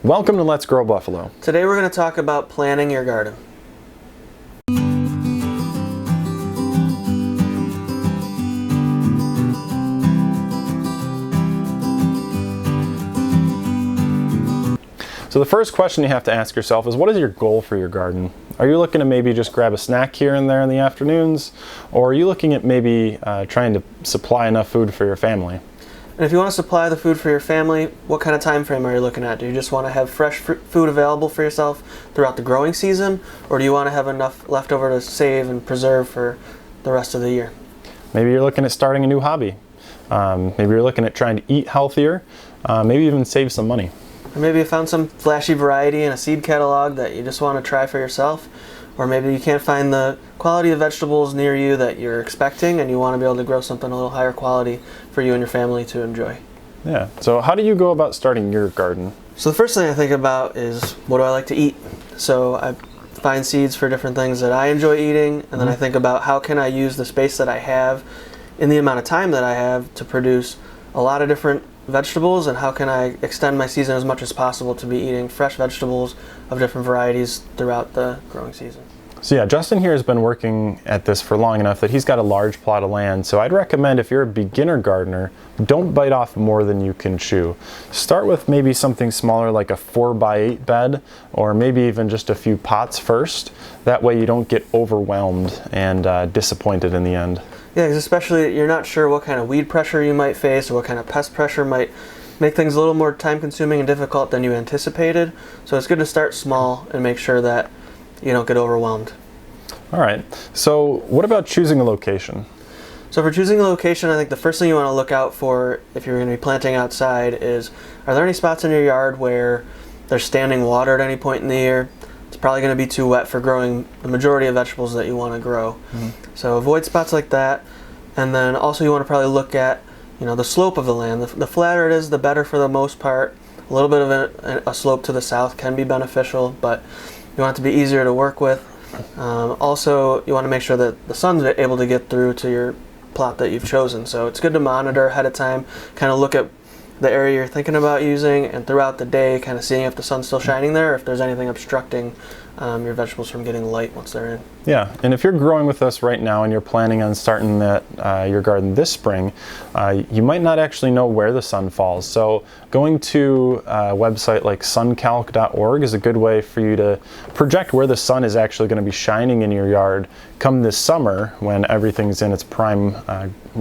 Welcome to Let's Grow Buffalo. Today we're going to talk about planting your garden. So the first question you have to ask yourself is, what is your goal for your garden? Are you looking to maybe just grab a snack here and there in the afternoons? Or are you looking at maybe trying to supply enough food for your family? And if you want to supply the food for your family, what kind of time frame are you looking at? Do you just want to have fresh food available for yourself throughout the growing season? Or do you want to have enough left over to save and preserve for the rest of the year? Maybe you're looking at starting a new hobby. Maybe you're looking at trying to eat healthier, maybe even save some money. Or maybe you found some flashy variety in a seed catalog that you just want to try for yourself. Or maybe you can't find the quality of vegetables near you that you're expecting and you want to be able to grow something a little higher quality for you and your family to enjoy. Yeah, so how do you go about starting your garden? So the first thing I think about is, what do I like to eat? So I find seeds for different things that I enjoy eating, and then I think about how can I use the space that I have in the amount of time that I have to produce a lot of different vegetables, and how can I extend my season as much as possible to be eating fresh vegetables of different varieties throughout the growing season. So yeah, Justin here has been working at this for long enough that he's got a large plot of land. So I'd recommend, if you're a beginner gardener, don't bite off more than you can chew. Start with maybe something smaller like a 4x8 bed, or maybe even just a few pots first. That way you don't get overwhelmed and disappointed in the end. Yeah, because especially you're not sure what kind of weed pressure you might face or what kind of pest pressure might make things a little more time consuming and difficult than you anticipated. So it's good to start small and make sure that you don't get overwhelmed. All right, so what about choosing a location? So for choosing a location, I think the first thing you want to look out for if you're going to be planting outside is, are there any spots in your yard where there's standing water at any point in the year? It's probably going to be too wet for growing the majority of vegetables that you want to grow. So avoid spots like that. And then also you want to probably look at, the slope of the land. The flatter it is, the better for the most part. A little bit of a slope to the south can be beneficial, but you want it to be easier to work with. Also, you want to make sure that the sun's able to get through to your plot that you've chosen. So it's good to monitor ahead of time, kind of look at the area you're thinking about using, and throughout the day kind of seeing if the sun's still shining there, or if there's anything obstructing your vegetables from getting light once they're in. Yeah, and if you're growing with us right now and you're planning on starting your garden this spring, you might not actually know where the sun falls. So going to a website like suncalc.org is a good way for you to project where the sun is actually going to be shining in your yard come this summer when everything's in its prime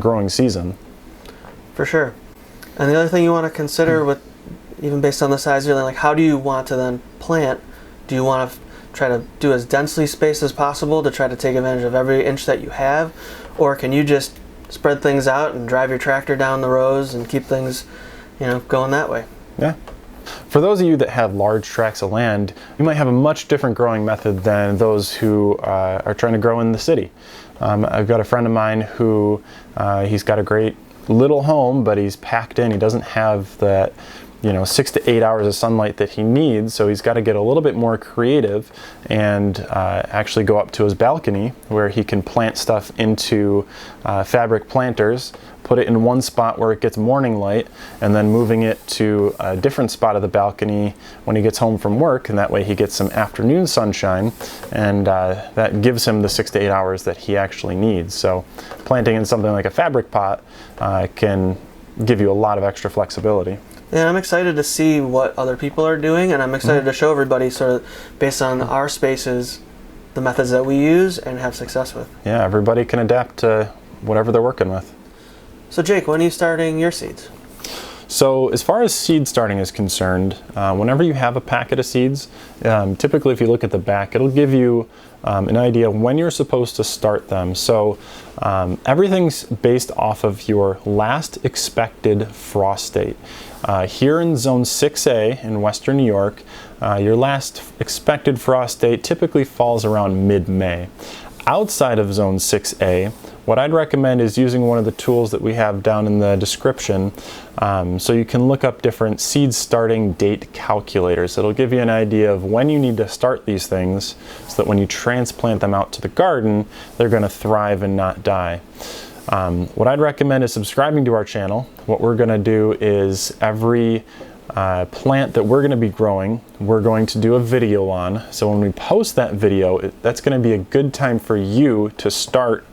growing season. For sure. And the other thing you want to consider, with even based on the size of your land, like how do you want to then plant? Do you want to try to do as densely spaced as possible to try to take advantage of every inch that you have? Or can you just spread things out and drive your tractor down the rows and keep things, going that way? Yeah. For those of you that have large tracts of land, you might have a much different growing method than those who are trying to grow in the city. I've got a friend of mine who he's got a great little home, but he's packed in. He doesn't have that 6 to 8 hours of sunlight that he needs, so he's got to get a little bit more creative and actually go up to his balcony where he can plant stuff into fabric planters, put it in one spot where it gets morning light, and then moving it to a different spot of the balcony when he gets home from work, and that way he gets some afternoon sunshine, and that gives him the 6 to 8 hours that he actually needs. So planting in something like a fabric pot can give you a lot of extra flexibility. Yeah, I'm excited to see what other people are doing, and I'm excited to show everybody sort of based on our spaces the methods that we use and have success with. Yeah, everybody can adapt to whatever they're working with. So Jake, when are you starting your seeds? So as far as seed starting is concerned, whenever you have a packet of seeds, typically if you look at the back, it'll give you an idea of when you're supposed to start them. So everything's based off of your last expected frost date. Here in Zone 6A in Western New York, your last expected frost date typically falls around mid-May. Outside of Zone 6A, what I'd recommend is using one of the tools that we have down in the description. So you can look up different seed starting date calculators. It'll give you an idea of when you need to start these things so that when you transplant them out to the garden, they're going to thrive and not die. What I'd recommend is subscribing to our channel. What we're going to do is every plant that we're going to be growing, we're going to do a video on. So when we post that video, that's going to be a good time for you to start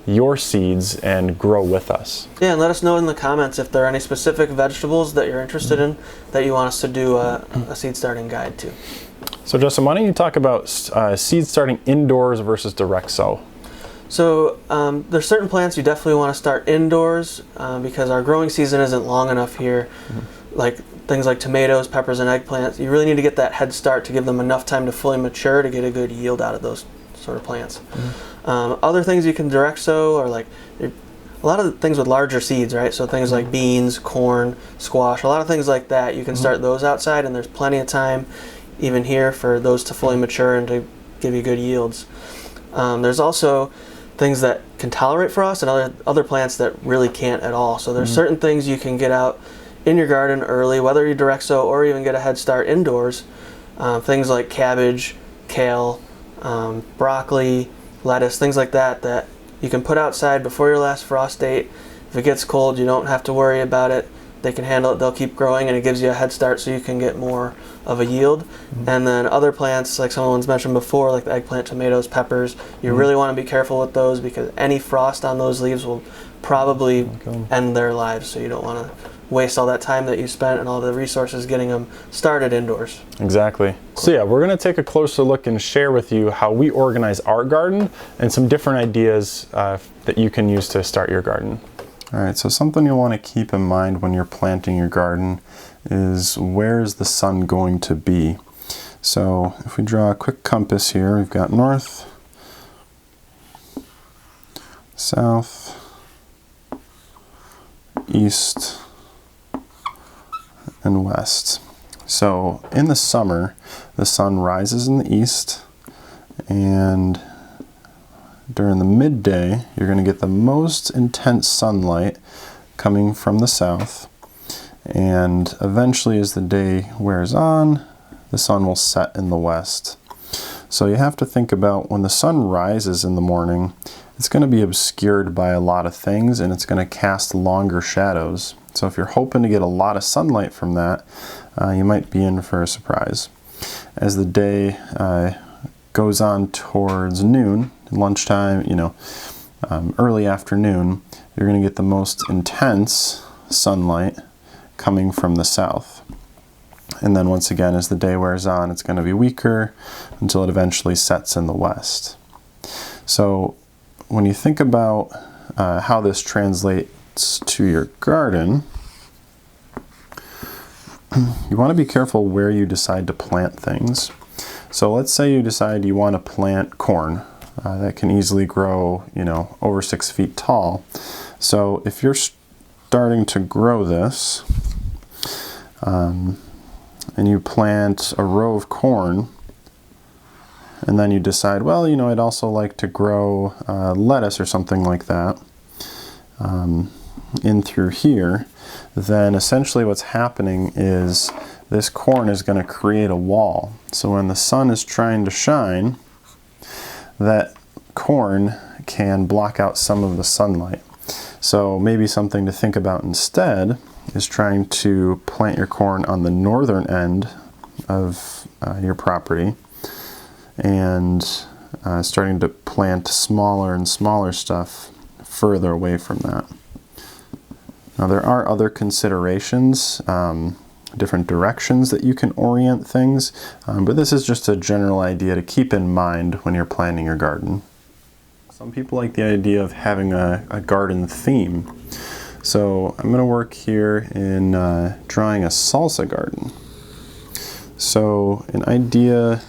your seeds and grow with us. Yeah, and let us know in the comments if there are any specific vegetables that you're interested in that you want us to do a seed starting guide to. So Justin, why don't you talk about seed starting indoors versus direct sow? So there's certain plants you definitely want to start indoors because our growing season isn't long enough here. Like things like tomatoes, peppers, and eggplants, you really need to get that head start to give them enough time to fully mature to get a good yield out of those sort of plants. Other things you can direct sow are like a lot of things with larger seeds, right? So things like beans, corn, squash, a lot of things like that. You can start those outside, and there's plenty of time even here for those to fully mature and to give you good yields. There's also things that can tolerate frost and other plants that really can't at all. So there's certain things you can get out in your garden early, whether you direct sow or even get a head start indoors. Things like cabbage, kale, broccoli, lettuce, things like that that you can put outside before your last frost date. If it gets cold, you don't have to worry about it. They can handle it, they'll keep growing, and it gives you a head start so you can get more of a yield. And then other plants, like someone's mentioned before, like the eggplant, tomatoes, peppers, you really want to be careful with those because any frost on those leaves will probably end their lives. So you don't want to waste all that time that you spent and all the resources getting them started indoors. Exactly. So yeah, we're going to take a closer look and share with you how we organize our garden and some different ideas that you can use to start your garden. All right, so something you'll want to keep in mind when you're planting your garden is where is the sun going to be? So if we draw a quick compass here, we've got north, south, east, and west. So in the summer, the sun rises in the east, and during the midday, you're going to get the most intense sunlight coming from the south. And eventually, as the day wears on, the sun will set in the west. So you have to think about when the sun rises in the morning, it's going to be obscured by a lot of things and it's going to cast longer shadows. So if you're hoping to get a lot of sunlight from that, you might be in for a surprise. As the day goes on towards noon, lunchtime, early afternoon, you're going to get the most intense sunlight coming from the south. And then once again, as the day wears on, it's going to be weaker until it eventually sets in the west. So when you think about how this translates to your garden, you want to be careful where you decide to plant things. So let's say you decide you want to plant corn. That can easily grow, over 6 feet tall. So if you're starting to grow this, and you plant a row of corn, and then you decide, well, I'd also like to grow lettuce or something like that in through here, then essentially what's happening is this corn is going to create a wall. So when the sun is trying to shine, that corn can block out some of the sunlight. So maybe something to think about instead is trying to plant your corn on the northern end of your property and starting to plant smaller and smaller stuff further away from that. Now there are other considerations, different directions that you can orient things, but this is just a general idea to keep in mind when you're planning your garden. Some people like the idea of having a garden theme. So I'm going to work here in drawing a salsa garden. So an idea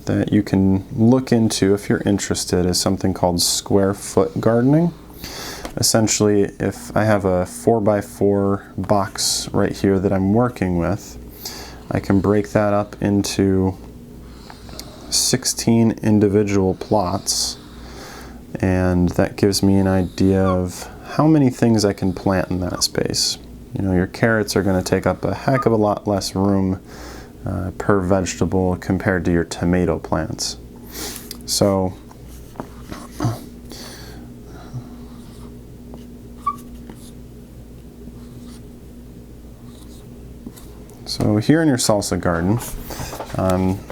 that you can look into if you're interested is something called square foot gardening. Essentially, if I have a 4x4 box right here that I'm working with, I can break that up into 16 individual plots, and that gives me an idea of how many things I can plant in that space. Your carrots are going to take up a heck of a lot less room per vegetable compared to your tomato plants. So here in your salsa garden,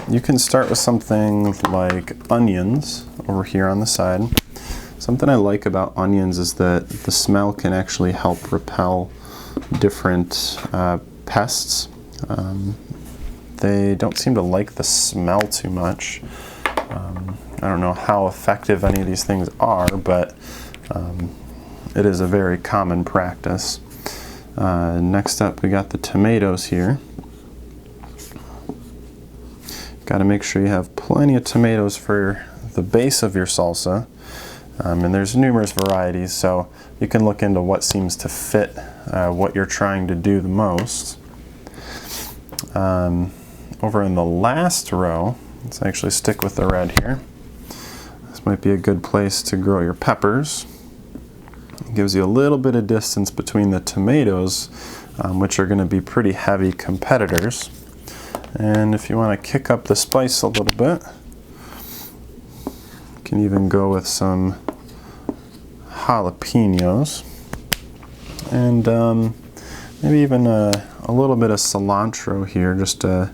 you can start with something like onions over here on the side. Something I like about onions is that the smell can actually help repel different pests. They don't seem to like the smell too much. I don't know how effective any of these things are, but it is a very common practice. Next up, we got the tomatoes here. Got to make sure you have plenty of tomatoes for the base of your salsa. And there's numerous varieties, so you can look into what seems to fit what you're trying to do the most. Over in the last row, let's actually stick with the red here. This might be a good place to grow your peppers. It gives you a little bit of distance between the tomatoes, which are going to be pretty heavy competitors. And if you want to kick up the spice a little bit, you can even go with some jalapenos, and maybe even a little bit of cilantro here, just to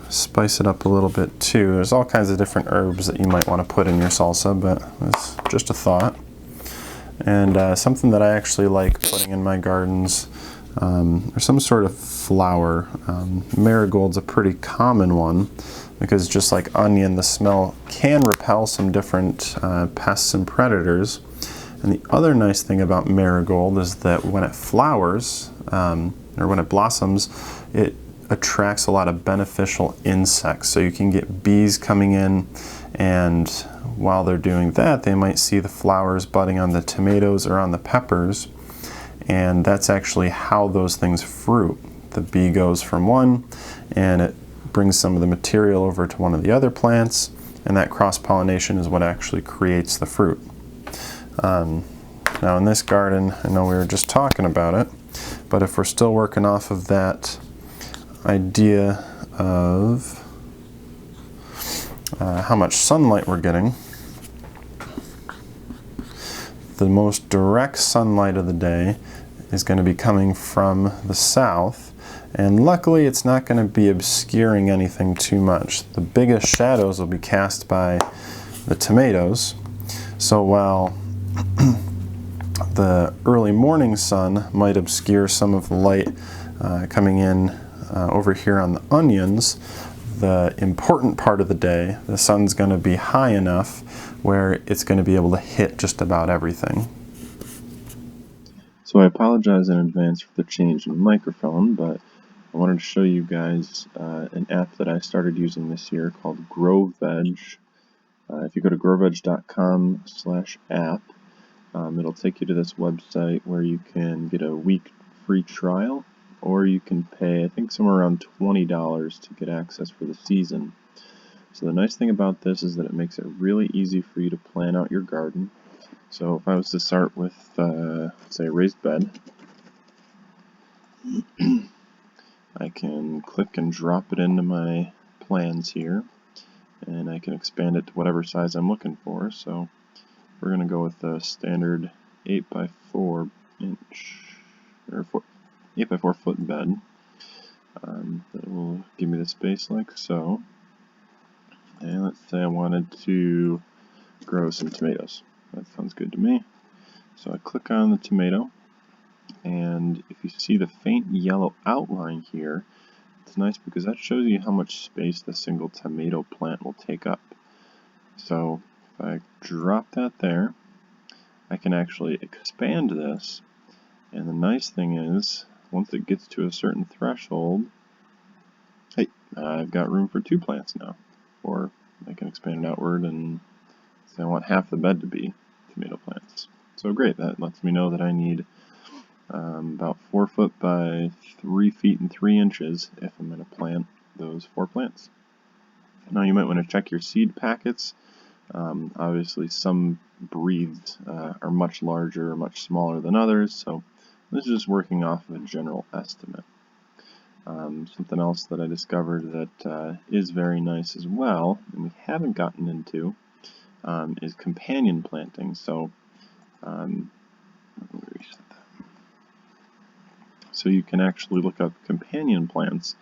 spice it up a little bit too. There's all kinds of different herbs that you might want to put in your salsa, but it's just a thought. And something that I actually like putting in my gardens or some sort of flower. Marigold's a pretty common one because just like onion, the smell can repel some different pests and predators. And the other nice thing about marigold is that when it flowers, or when it blossoms, it attracts a lot of beneficial insects. So you can get bees coming in, and while they're doing that, they might see the flowers budding on the tomatoes or on the peppers, and that's actually how those things fruit. The bee goes from one, and it brings some of the material over to one of the other plants, and that cross-pollination is what actually creates the fruit. Now in this garden, I know we were just talking about it, but if we're still working off of that idea of how much sunlight we're getting, the most direct sunlight of the day is going to be coming from the south, and luckily it's not going to be obscuring anything too much. The biggest shadows will be cast by the tomatoes, so while the early morning sun might obscure some of the light coming in over here on the onions, the important part of the day, the sun's going to be high enough where it's going to be able to hit just about everything. So I apologize in advance for the change in microphone, but I wanted to show you guys an app that I started using this year called GrowVeg. If you go to growveg.com/app, it'll take you to this website where you can get a week free trial, or you can pay, I think, somewhere around $20 to get access for the season. So the nice thing about this is that it makes it really easy for you to plan out your garden. So if I was to start with, say, a raised bed, I can click and drop it into my plans here, and I can expand it to whatever size I'm looking for. So we're going to go with a standard 8x4 inch, or 8x4 foot bed. That will give me the space like so. And let's say I wanted to grow some tomatoes. That sounds good to me. So I click on the tomato, and if you see the faint yellow outline here, it's nice because that shows you how much space the single tomato plant will take up. So if I drop that there, I can actually expand this, and the nice thing is, once it gets to a certain threshold, hey, I've got room for 2 plants now. Or I can expand it outward and say I want half the bed to be tomato plants. So great, that lets me know that I need about 4 foot by 3 feet and 3 inches if I'm going to plant those 4 plants. Now you might want to check your seed packets. Obviously some breeds are much larger or much smaller than others, so this is just working off of a general estimate. Something else that I discovered that is very nice as well, and we haven't gotten into, is companion planting. So so you can actually look up companion plants.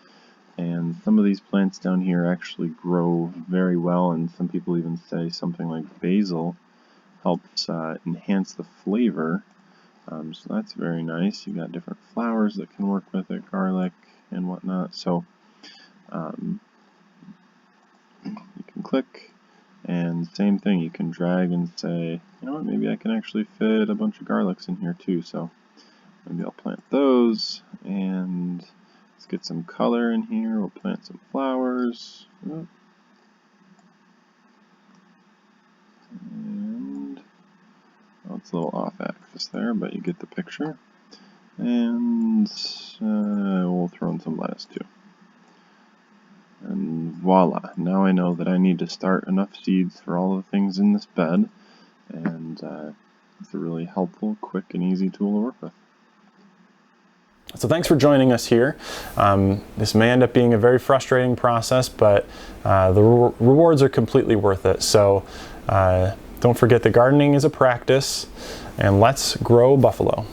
And some of these plants down here actually grow very well, and some people even say something like basil helps enhance the flavor. So that's very nice. You got different flowers that can work with it, garlic and whatnot. So you can click, and same thing, you can drag and say, you know what, maybe I can actually fit a bunch of garlics in here too. So maybe I'll plant those, and let's get some color in here. We'll plant some flowers. And it's a little off axis there, but you get the picture. And we'll throw in some lettuce too. And voila, now I know that I need to start enough seeds for all the things in this bed, and it's a really helpful, quick, and easy tool to work with. So thanks for joining us here. This may end up being a very frustrating process, but the rewards are completely worth it. So don't forget that gardening is a practice, and let's grow buffalo.